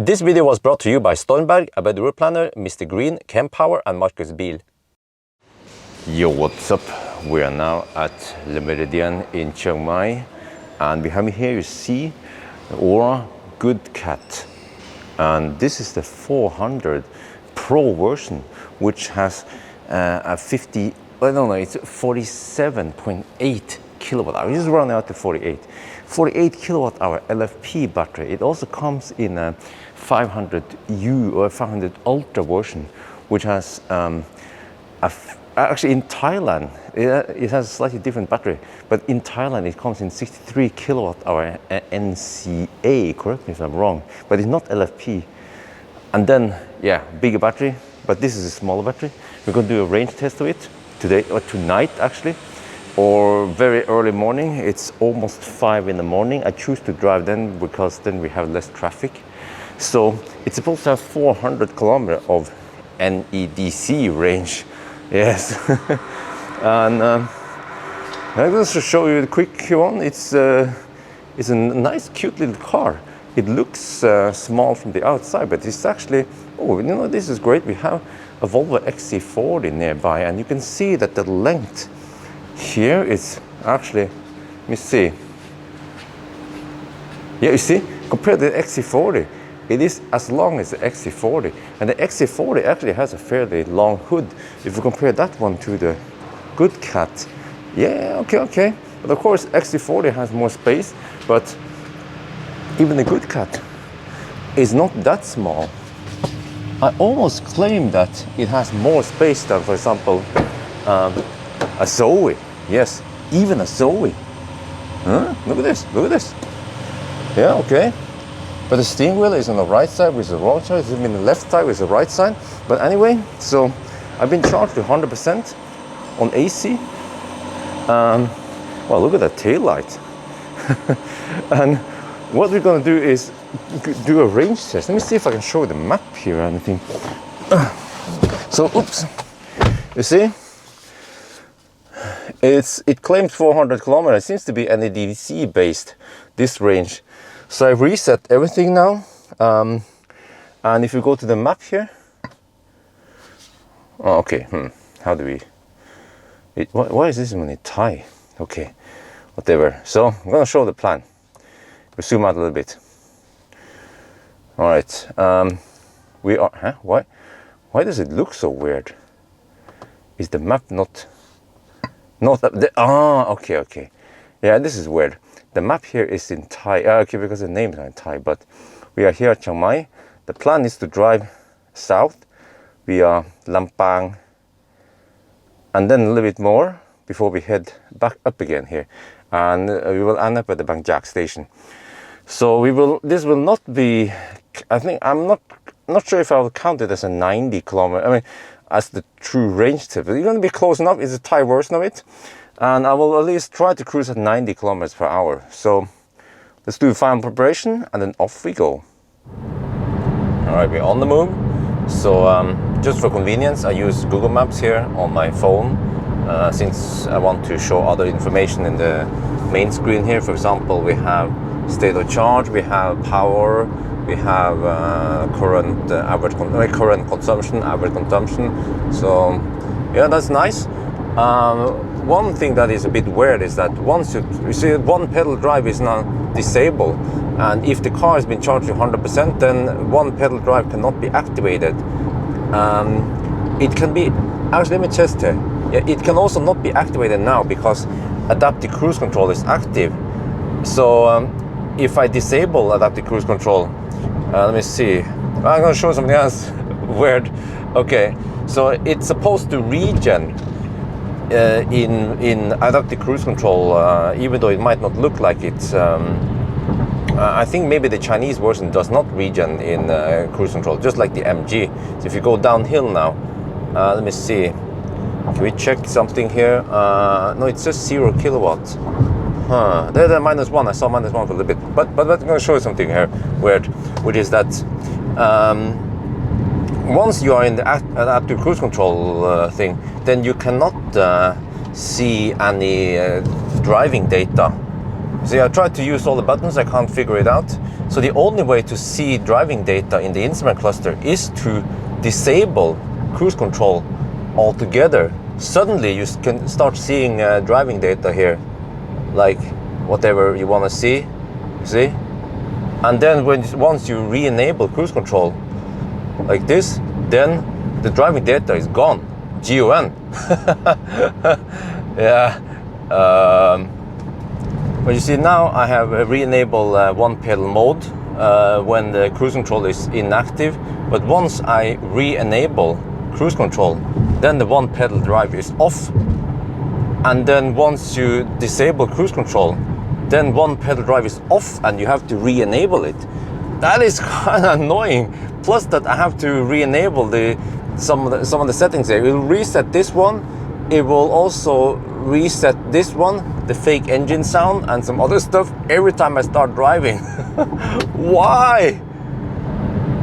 This video was brought to you by Stormberg, a route planner, MisterGreen, Kempower and Marcus Bil. Yo, what's up? We are now at Le Méridien in Chiang Mai, and behind me here you see the Ora Funky Cat, and this is the 400 Pro version, which has a 47.8 kilowatt hour. This is running out to 48 kilowatt hour LFP battery. It also comes in a 500U or 500 Ultra version, which has actually in Thailand it has a slightly different battery, but in Thailand it comes in 63 kilowatt hour NCA. Correct me if I'm wrong, but it's not LFP. And then yeah, bigger battery, but this is a smaller battery. We're going to do a range test of it today or tonight actually, or very early morning. It's almost 5 in the morning. I choose to drive then because then we have less traffic. So it's supposed to have 400 kilometers of NEDC range. Yes. And I'm going to show you the quick one. It's a nice cute little car. It looks small from the outside, but it's actually, oh, you know, this is great. We have a Volvo XC40 nearby, and you can see that the length here is actually, let me see. Yeah, you see, compared to the XC40, it is as long as the XC40. And the XC40 actually has a fairly long hood. If you compare that one to the Good Cat, yeah, okay. But of course, XC40 has more space, but even the Good Cat is not that small. I almost claim that it has more space than, for example, a Zoe. Yes, even a Zoe. Huh? Look at this. Yeah, okay. But the steering wheel is on the right side with the wrong side. It's in the left side with the right side. But anyway, so I've been charged to 100% on AC. Well, look at that tail light. And what we're going to do is do a range test. Let me see if I can show you the map here or anything. So, oops. You see? It claims 400 kilometers. It seems to be NEDC based, this range. So I've reset everything now. And if you go to the map here. Oh, okay. How do we... why is this one in Thai? Okay. Whatever. So I'm going to show the plan. We'll zoom out a little bit. All right. We are... Huh? Why does it look so weird? Is the map not up there? Okay. Yeah, this is weird. The map here is in Thai. Okay, because the names are in Thai. But we are here at Chiang Mai. The plan is to drive south via Lampang, and then a little bit more before we head back up again here, and we will end up at the Bang Jak station. So we will. This will not be. I think I'm not sure if I will count it as a 90 kilometer. I mean, as the true range tip. It's going to be close enough. It's a Thai version of it. And I will at least try to cruise at 90 kilometers per hour. So let's do final preparation and then off we go. All right, we're on the move. So just for convenience, I use Google Maps here on my phone since I want to show other information in the main screen here. For example, we have state of charge, we have power, we have current consumption, average consumption. So yeah, that's nice. One thing that is a bit weird is that once you see one pedal drive is now disabled, and if the car has been charged to 100%, then one pedal drive cannot be activated. It can be, actually let me test here. Yeah, it can also not be activated now because adaptive cruise control is active. So if I disable adaptive cruise control, let me see. I'm going to show something else weird. Okay, so it's supposed to regen in adaptive cruise control, even though it might not look like it. I think maybe the Chinese version does not regen in cruise control, just like the MG. So if you go downhill now, let me see. Can we check something here? No, it's just 0 kilowatts. There's a -1. I saw -1 for a little bit. But I'm going to show you something here weird, which is that once you are in the adaptive cruise control thing, then you cannot see any driving data. See, I tried to use all the buttons, I can't figure it out. So the only way to see driving data in the instrument cluster is to disable cruise control altogether. Suddenly you can start seeing driving data here, like whatever you want to see, see? And then once you re-enable cruise control like this, then the driving data is gone. G-O-N. Yeah. But you see now I have re-enabled one pedal mode when the cruise control is inactive. But once I re-enable cruise control, then the one pedal drive is off. And then once you disable cruise control, then one pedal drive is off and you have to re-enable it. That is kind of annoying. Plus that I have to re-enable some of the settings there. It will reset this one. It will also reset this one, the fake engine sound and some other stuff every time I start driving. Why?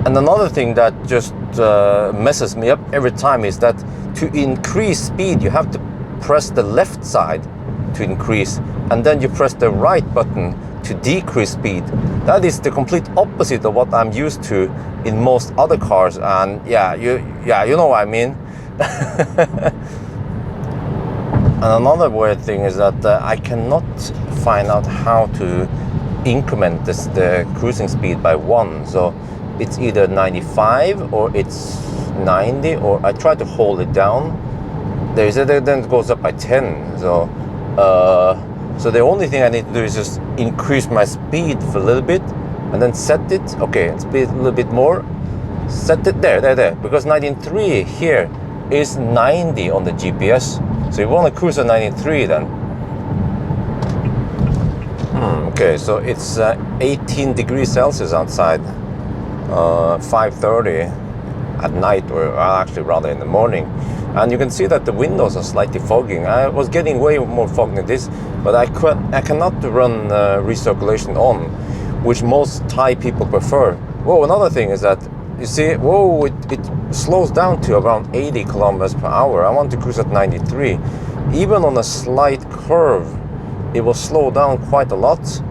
And another thing that just messes me up every time is that to increase speed, you have to press the left side to increase, and then you press the right button to decrease speed. That is the complete opposite of what I'm used to in most other cars, and you know what I mean. And another weird thing is that I cannot find out how to increment the cruising speed by 1. So it's either 95 or it's 90, or I try to hold it down. Then it goes up by 10. So the only thing I need to do is just increase my speed for a little bit and then set it. Okay, speed a little bit more. Set it there. Because 93 here is 90 on the GPS. So you want to cruise at 93 then. Okay, so it's 18 degrees Celsius outside. 5:30 at night, or actually rather in the morning. And you can see that the windows are slightly fogging. I was getting way more fog than this, but I cannot run recirculation on, which most Thai people prefer. Whoa, another thing is that, you see, whoa, it slows down to around 80 kilometers per hour. I want to cruise at 93. Even on a slight curve, it will slow down quite a lot.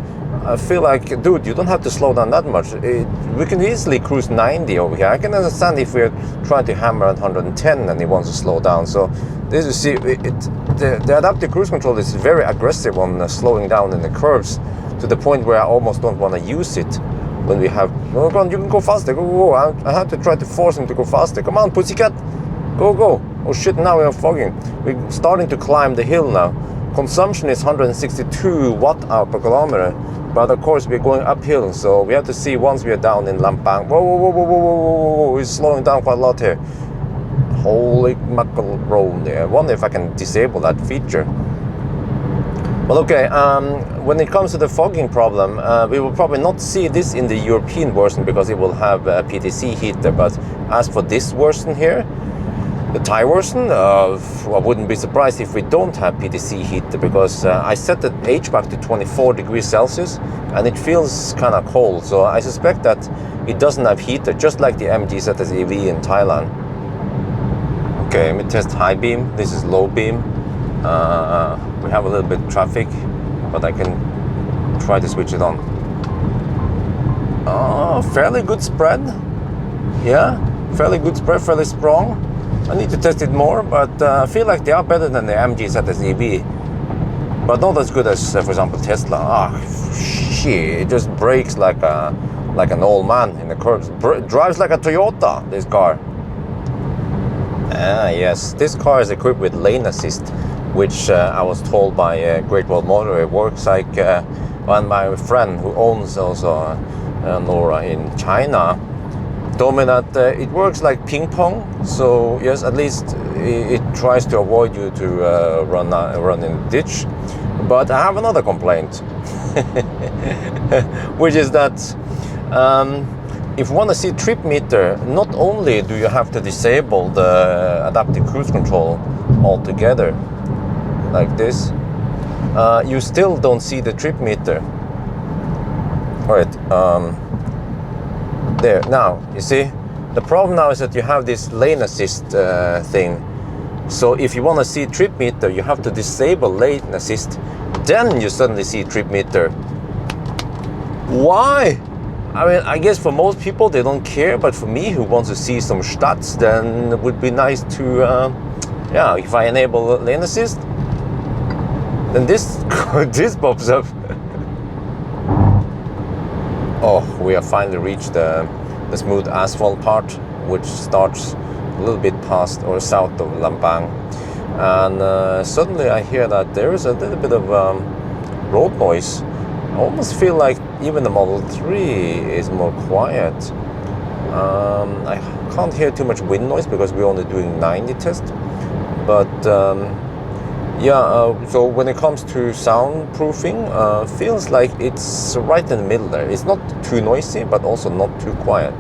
I feel like, dude, you don't have to slow down that much. We can easily cruise 90 over here. I can understand if we're trying to hammer at 110 and it wants to slow down. So this, you see, the adaptive cruise control is very aggressive on slowing down in the curves, to the point where I almost don't want to use it when we have, oh, come on, you can go faster, go. I have to try to force him to go faster. Come on, pussycat, go. Oh shit, now we are fogging. We're starting to climb the hill now. Consumption is 162 watt-hour per kilometer. But of course we're going uphill, so we have to see once we are down in Lampang. Whoa, we're slowing down quite a lot here. Holy mackerel there. I wonder if I can disable that feature. Well, okay, when it comes to the fogging problem, we will probably not see this in the European version because it will have a PTC heater. But as for this version here, the Thai version, I wouldn't be surprised if we don't have PTC heater, because I set the HVAC to 24 degrees Celsius and it feels kind of cold. So I suspect that it doesn't have heater, just like the MG ZS EV in Thailand. Okay, let me test high beam. This is low beam. We have a little bit of traffic, but I can try to switch it on. Oh, fairly good spread. Yeah, fairly good spread, fairly strong. I need to test it more, but I feel like they are better than the MG ZS EV, but not as good as, for example, Tesla. Shit, it just brakes like an old man in the curves. Drives like a Toyota, this car. Yes, this car is equipped with lane assist, which I was told by Great Wall Motor. It works like, and my friend who owns also an Ora in China told me that it works like ping pong. So yes, at least it tries to avoid you to run in the ditch. But I have another complaint, which is that if you want to see trip meter, not only do you have to disable the adaptive cruise control altogether, like this, you still don't see the trip meter. All right. There, now, you see, the problem now is that you have this lane assist thing. So if you want to see trip meter, you have to disable lane assist. Then you suddenly see trip meter. Why? I mean, I guess for most people they don't care, but for me who wants to see some stats, then it would be nice to, yeah, if I enable lane assist, then this this pops up. Oh, we have finally reached the smooth asphalt part, which starts a little bit past or south of Lampang, and suddenly I hear that there is a little bit of road noise. I almost feel like even the Model 3 is more quiet. I can't hear too much wind noise because we're only doing 90 test, but yeah, so when it comes to soundproofing, feels like it's right in the middle there. It's not too noisy, but also not too quiet.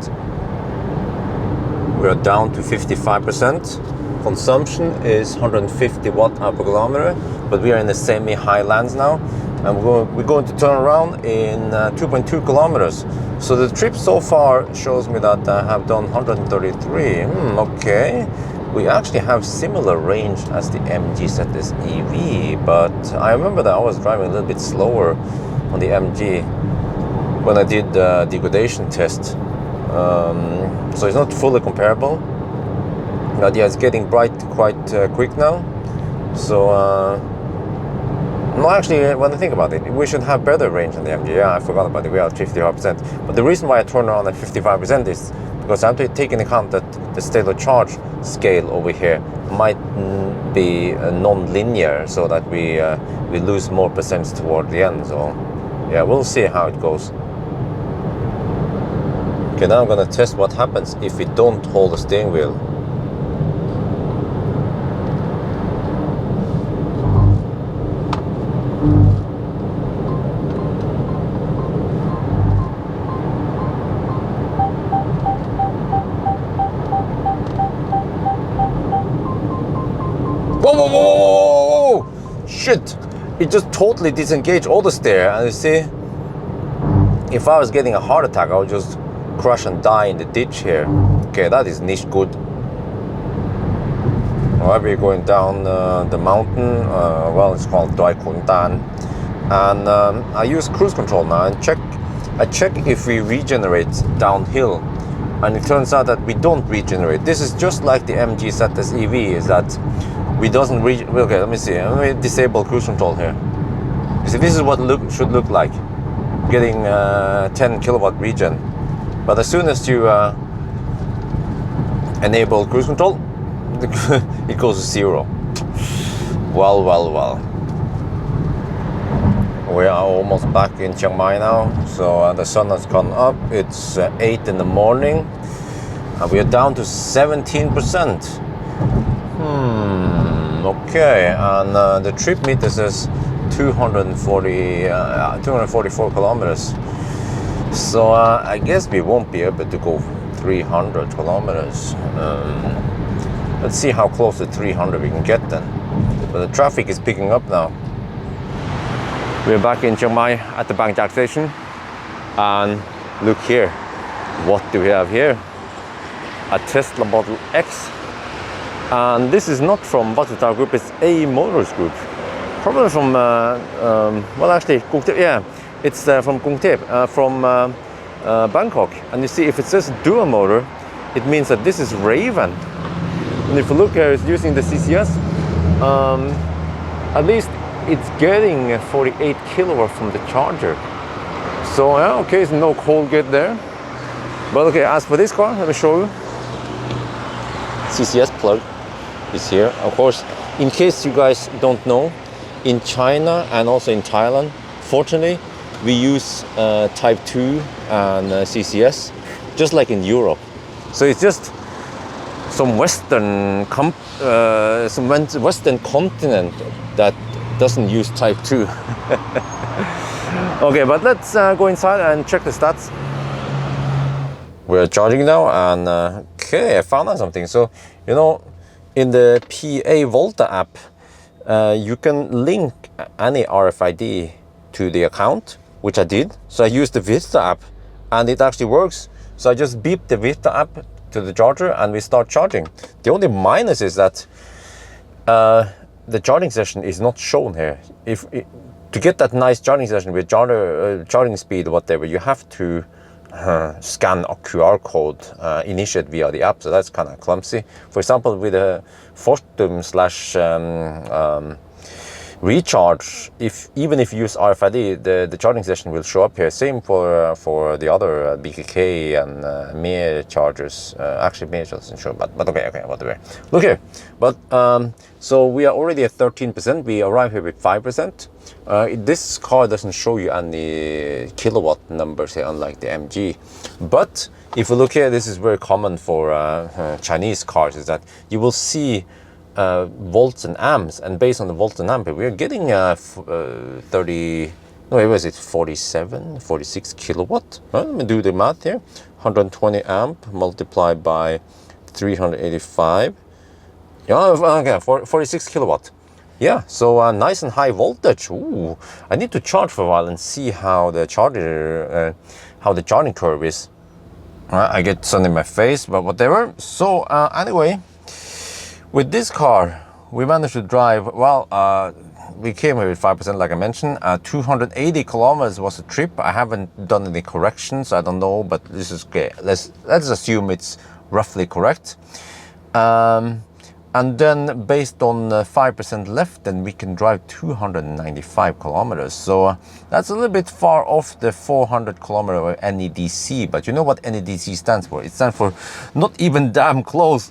We are down to 55%. Consumption is 150 watt per kilometer, but we are in the semi-highlands now, and we're going to turn around in 2.2 kilometers. So the trip so far shows me that I have done 133. Okay. We actually have similar range as the MG ZS EV, but I remember that I was driving a little bit slower on the MG when I did the degradation test. So it's not fully comparable, but yeah, it's getting bright quite quick now. So no, actually, when I think about it, we should have better range than the MG. Yeah, I forgot about it. We are at 55%. But the reason why I turn around at 55% is because I have to take into account that the state of charge scale over here might be non-linear, so that we lose more percent toward the end. So yeah, we'll see how it goes. Okay, now I'm gonna test what happens if we don't hold the steering wheel. Whoa! Shit! It just totally disengaged all the steer, and you see, if I was getting a heart attack, I would just crash and die in the ditch here. Okay, that is nicht good. Alright, we're going down the mountain. Well, it's called Doi Khun Tan, and I use cruise control now and I check if we regenerate downhill, and it turns out that we don't regenerate. This is just like the MG ZS EV, is that we doesn't okay, let me see. Let me disable cruise control here. You see, this is what should look like, getting 10 kilowatt regen. But as soon as you enable cruise control, it goes to 0. Well. We are almost back in Chiang Mai now. So the sun has gone up. It's 8 in the morning, and we are down to 17%. Okay, and the trip meter says 244 kilometers. So I guess we won't be able to go 300 kilometers. Let's see how close to 300 we can get then. But the traffic is picking up now. We're back in Chiang Mai at the Bang Jak station, and look here. What do we have here? A Tesla Model X. And this is not from Vattenfall Group, it's A Motors Group. Probably from, well actually, yeah, it's from Kung Tep, from Bangkok. And you see, if it says dual motor, it means that this is Raven. And if you look here, it's using the CCS. At least it's getting 48 kilowatt from the charger. So yeah, okay, it's no Colgate there. But okay, as for this car, let me show you. CCS plug is here. Of course, in case you guys don't know, in China and also in Thailand, fortunately, we use Type 2 and CCS, just like in Europe. So it's just some Western continent that doesn't use Type 2. Okay, but let's go inside and check the stats. We're charging now, and okay, I found out something. So, you know, in the PA Volta app, you can link any RFID to the account, which I did. So I used the Vista app, and it actually works. So I just beep the Vista app to the charger, and we start charging. The only minus is that the charging session is not shown here. To get that nice charging session with charging speed or whatever, you have to scan a QR code, initiate via the app, so that's kind of clumsy. For example, with a Fortum / recharge, even if you use RFID, the charging session will show up here. Same for the other BKK and Mir chargers. Actually, Mir doesn't show, but okay, whatever. Look here, but so we are already at 13%. We arrive here with 5%. This car doesn't show you any kilowatt numbers here, unlike the MG. But if you look here, this is very common for Chinese cars, is that you will see volts and amps, and based on the volts and amp, we are getting 46 kilowatt. Well, let me do the math here. 120 amp multiplied by 385. Yeah, okay, 46 kilowatt. Yeah, so nice and high voltage. Ooh, I need to charge for a while and see how the charging curve is. I get sun in my face, but whatever. So anyway, with this car, we managed to drive, well, we came here with 5%, like I mentioned. 280 kilometers was the trip. I haven't done any corrections, I don't know, but this is okay. Let's assume it's roughly correct. And then based on 5% left, then we can drive 295 kilometers. So that's a little bit far off the 400 kilometer NEDC. But you know what NEDC stands for? It stands for not even damn close.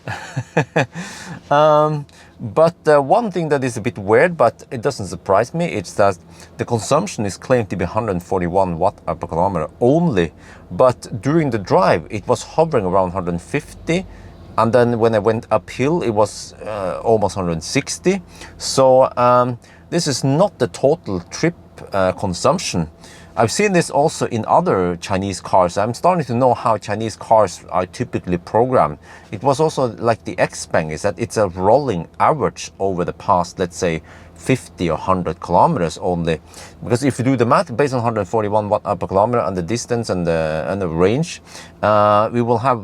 But one thing that is a bit weird, but it doesn't surprise me, it's that the consumption is claimed to be 141 watt per kilometer only. But during the drive, it was hovering around 150. And then when I went uphill, it was almost 160. So this is not the total trip consumption. I've seen this also in other Chinese cars. I'm starting to know how Chinese cars are typically programmed. It was also like the Xpeng, is that it's a rolling average over the past, let's say, 50 or 100 kilometers only. Because if you do the math based on 141 watt per kilometer and the distance and the range, we will have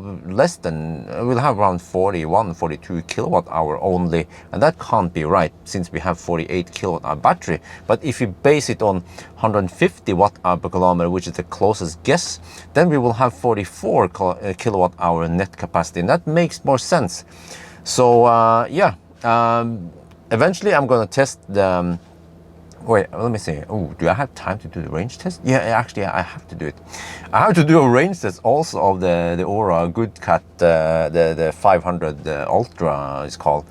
around 41, 42 kilowatt hour only. And that can't be right, since we have 48 kilowatt hour battery. But if you base it on 150 watt per kilometer, which is the closest guess, then we will have 44 kilowatt hour net capacity. And that makes more sense. So yeah. Eventually, I'm going to test the... wait, let me see. Oh, do I have time to do the range test? Yeah, actually, I have to do it. I have to do a range test also of the Ora Funky Cat, the 500 Ultra is called.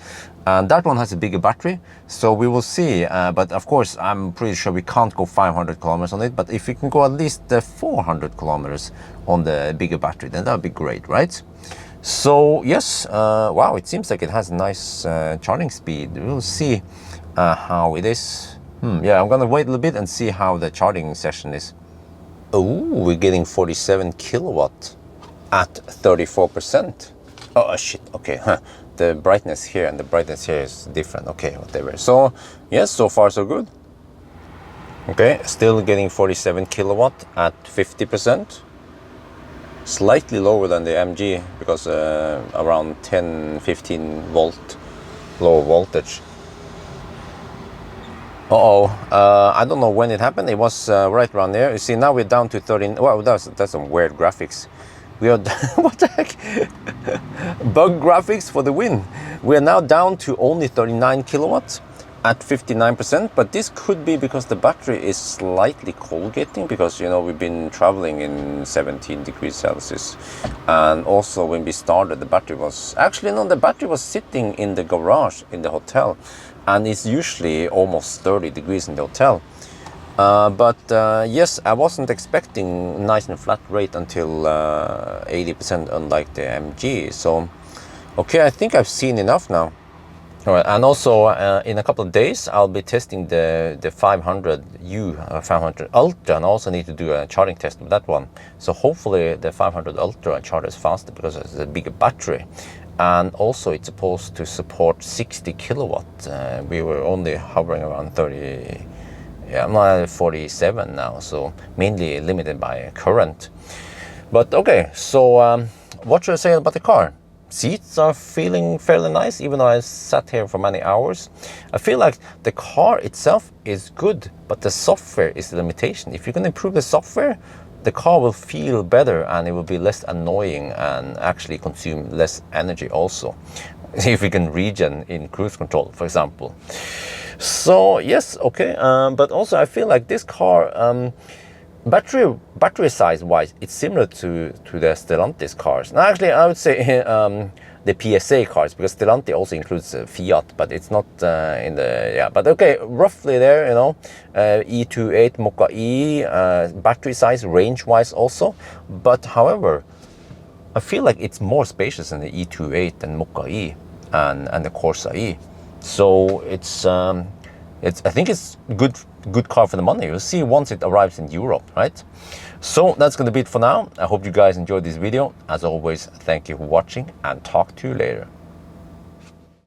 And that one has a bigger battery, so we will see. But of course, I'm pretty sure we can't go 500 kilometers on it. But if we can go at least 400 kilometers on the bigger battery, then that would be great, right? So yes, wow, it seems like it has a nice charging speed. We'll see how it is. Yeah, I'm gonna wait a little bit and see how the charging session is. Oh, we're getting 47 kilowatt at 34%. Oh shit, okay, the brightness here and the brightness here is different. Okay, whatever. So yes, so far so good. Okay, still getting 47 kilowatt at 50%. Slightly lower than the MG because around 10-15 volt low voltage. I don't know when it happened. It was right around there. You see, now we're down to 13. Well, that's some weird graphics. We are what the heck? Bug graphics for the win. We are now down to only 39 kilowatts at 59%, but this could be because the battery is slightly cold getting, because you know we've been traveling in 17 degrees Celsius, and also when we started the battery was sitting in the garage in the hotel, and it's usually almost 30 degrees in the hotel. But yes, I wasn't expecting nice and flat rate until 80%, unlike the MG. So okay, I think I've seen enough now. All right, and also in a couple of days I'll be testing the 500U 500 Ultra, and I also need to do a charging test with that one. So hopefully the 500 Ultra charges faster because it's a bigger battery, and also it's supposed to support 60 kilowatt. We were only hovering around 30. Yeah, I'm at 47 now, so mainly limited by current. But okay, so what should I say about the car? Seats are feeling fairly nice, even though I sat here for many hours. I feel like the car itself is good, but the software is the limitation. If you can improve the software, the car will feel better and it will be less annoying and actually consume less energy also. If we can regen in cruise control, for example. So yes, okay, but also I feel like this car, battery size wise, it's similar to the Stellantis cars. Now actually I would say the PSA cars, because Stellantis also includes Fiat, but it's not in the, yeah, but okay, roughly there, you know, E28 Mokka E, battery size, range wise also, but however, I feel like it's more spacious than the E28 and Mokka E and the Corsa E. So I think it's good car for the money. You'll see once it arrives in Europe, right? So that's going to be it for now. I hope you guys enjoyed this video. As always, thank you for watching and talk to you later.